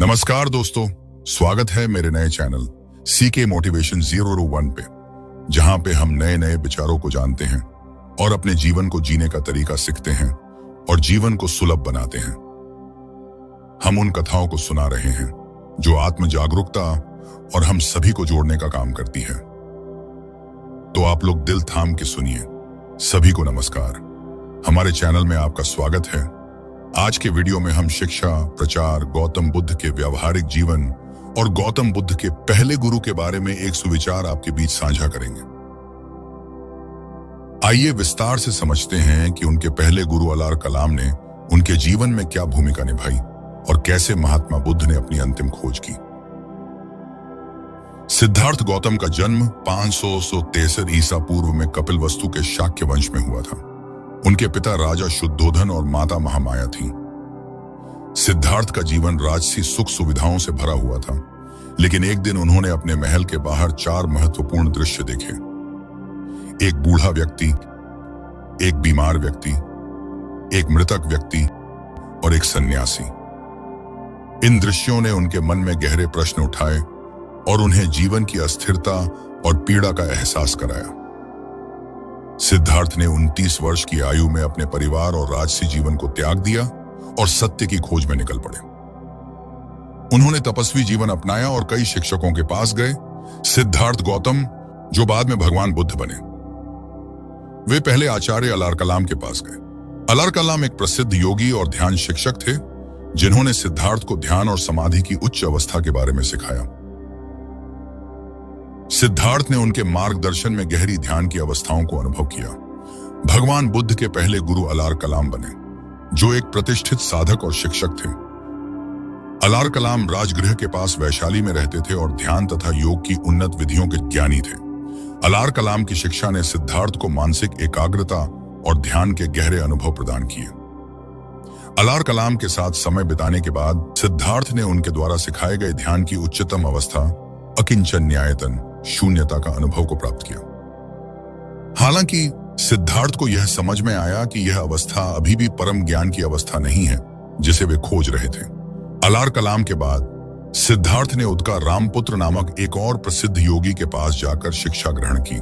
नमस्कार दोस्तों, स्वागत है मेरे नए चैनल सीके मोटिवेशन 001 पे, जहां पे हम नए नए विचारों को जानते हैं और अपने जीवन को जीने का तरीका सीखते हैं और जीवन को सुलभ बनाते हैं। हम उन कथाओं को सुना रहे हैं जो आत्म जागरूकता और हम सभी को जोड़ने का काम करती है। तो आप लोग दिल थाम के सुनिए। सभी को नमस्कार, हमारे चैनल में आपका स्वागत है। आज के वीडियो में हम शिक्षा, प्रचार, गौतम बुद्ध के व्यावहारिक जीवन और गौतम बुद्ध के पहले गुरु के बारे में एक सुविचार आपके बीच साझा करेंगे। आइए विस्तार से समझते हैं कि उनके पहले गुरु अलार कलाम ने उनके जीवन में क्या भूमिका निभाई और कैसे महात्मा बुद्ध ने अपनी अंतिम खोज की। सिद्धार्थ गौतम का जन्म 563 ईसा पूर्व में कपिलवस्तु के शाक्य वंश में हुआ था। उनके पिता राजा शुद्धोधन और माता महामाया थीं। सिद्धार्थ का जीवन राजसी सुख सुविधाओं से भरा हुआ था, लेकिन एक दिन उन्होंने अपने महल के बाहर 4 महत्वपूर्ण दृश्य देखे। एक बूढ़ा व्यक्ति, एक बीमार व्यक्ति, एक मृतक व्यक्ति और एक सन्यासी। इन दृश्यों ने उनके मन में गहरे प्रश्न उठाए और उन्हें जीवन की अस्थिरता और पीड़ा का एहसास कराया। सिद्धार्थ ने 29 वर्ष की आयु में अपने परिवार और राजसी जीवन को त्याग दिया और सत्य की खोज में निकल पड़े। उन्होंने तपस्वी जीवन अपनाया और कई शिक्षकों के पास गए। सिद्धार्थ गौतम, जो बाद में भगवान बुद्ध बने, वे पहले आचार्य अलार कलाम के पास गए। अलार कलाम एक प्रसिद्ध योगी और ध्यान शिक्षक थे, जिन्होंने सिद्धार्थ को ध्यान और समाधि की उच्च अवस्था के बारे में सिखाया। सिद्धार्थ ने उनके मार्गदर्शन में गहरी ध्यान की अवस्थाओं को अनुभव किया। भगवान बुद्ध के पहले गुरु अलार कलाम बने, जो एक प्रतिष्ठित साधक और शिक्षक थे। अलार कलाम राजगृह के पास वैशाली में रहते थे और ध्यान तथा योग की उन्नत विधियों के ज्ञानी थे। अलार कलाम की शिक्षा ने सिद्धार्थ को मानसिक एकाग्रता और ध्यान के गहरे अनुभव प्रदान किए। अलार कलाम के साथ समय बिताने के बाद सिद्धार्थ ने उनके द्वारा सिखाए गए ध्यान की उच्चतम अवस्था अकिंचन न्यायतन शून्यता का अनुभव को प्राप्त किया। हालांकि सिद्धार्थ को यह समझ में आया कि यह अवस्था अभी भी परम ज्ञान की अवस्था नहीं है जिसे वे खोज रहे थे। अलार कलाम के बाद सिद्धार्थ ने उदका रामपुत्र नामक एक और प्रसिद्ध योगी के पास जाकर शिक्षा ग्रहण की।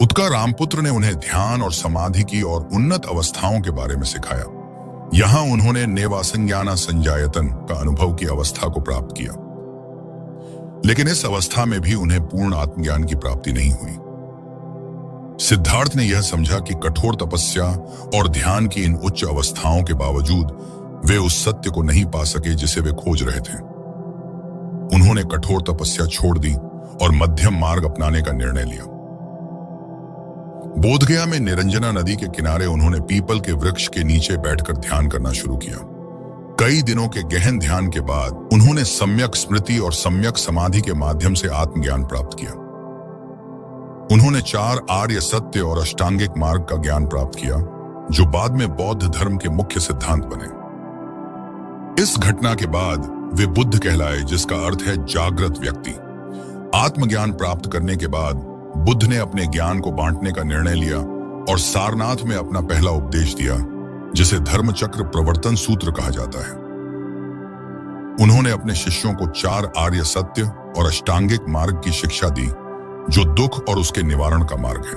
उदका रामपुत्र ने उन्हें ध्यान और समाधि की और उन्नत अवस्थाओं के बारे में सिखाया। यहां उन्होंने नेवासंज्ञाना संजायतन का अनुभव की अवस्था को प्राप्त किया, लेकिन इस अवस्था में भी उन्हें पूर्ण आत्मज्ञान की प्राप्ति नहीं हुई। सिद्धार्थ ने यह समझा कि कठोर तपस्या और ध्यान की इन उच्च अवस्थाओं के बावजूद वे उस सत्य को नहीं पा सके जिसे वे खोज रहे थे। उन्होंने कठोर तपस्या छोड़ दी और मध्यम मार्ग अपनाने का निर्णय लिया। बोधगया में निरंजना नदी के किनारे उन्होंने पीपल के वृक्ष के नीचे बैठकर ध्यान करना शुरू किया। कई दिनों के गहन ध्यान के बाद उन्होंने सम्यक स्मृति और सम्यक समाधि के माध्यम से आत्मज्ञान प्राप्त किया। उन्होंने 4 आर्य सत्य और अष्टांगिक मार्ग का ज्ञान प्राप्त किया, जो बाद में बौद्ध धर्म के मुख्य सिद्धांत बने। इस घटना के बाद वे बुद्ध कहलाए, जिसका अर्थ है जागृत व्यक्ति। आत्मज्ञान प्राप्त करने के बाद बुद्ध ने अपने ज्ञान को बांटने का निर्णय लिया और सारनाथ में अपना पहला उपदेश दिया, जिसे धर्मचक्र प्रवर्तन सूत्र कहा जाता है। उन्होंने अपने शिष्यों को 4 आर्य सत्य और अष्टांगिक मार्ग की शिक्षा दी, जो दुख और उसके निवारण का मार्ग है।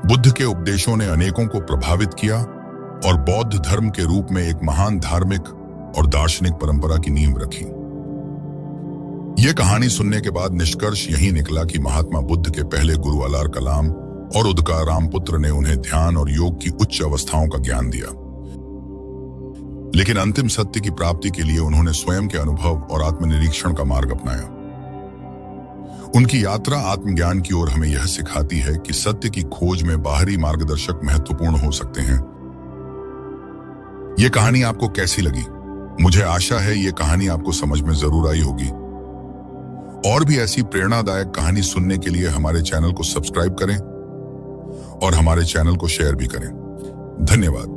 बुद्ध के उपदेशों ने अनेकों को प्रभावित किया और बौद्ध धर्म के रूप में एक महान धार्मिक और दार्शनिक परंपरा की नींव रखी। यह कहानी सुनने के बाद निष्कर्ष यही निकला कि महात्मा बुद्ध के पहले गुरु अलार कलाम और उदका रामपुत्र ने उन्हें ध्यान और योग की उच्च अवस्थाओं का ज्ञान दिया, लेकिन अंतिम सत्य की प्राप्ति के लिए उन्होंने स्वयं के अनुभव और आत्मनिरीक्षण का मार्ग अपनाया। उनकी यात्रा आत्मज्ञान की ओर हमें यह सिखाती है कि सत्य की खोज में बाहरी मार्गदर्शक महत्वपूर्ण हो सकते हैं। यह कहानी आपको कैसी लगी? मुझे आशा है यह कहानी आपको समझ में जरूर आई होगी। और भी ऐसी प्रेरणादायक कहानी सुनने के लिए हमारे चैनल को सब्सक्राइब करें और हमारे चैनल को शेयर भी करें। धन्यवाद।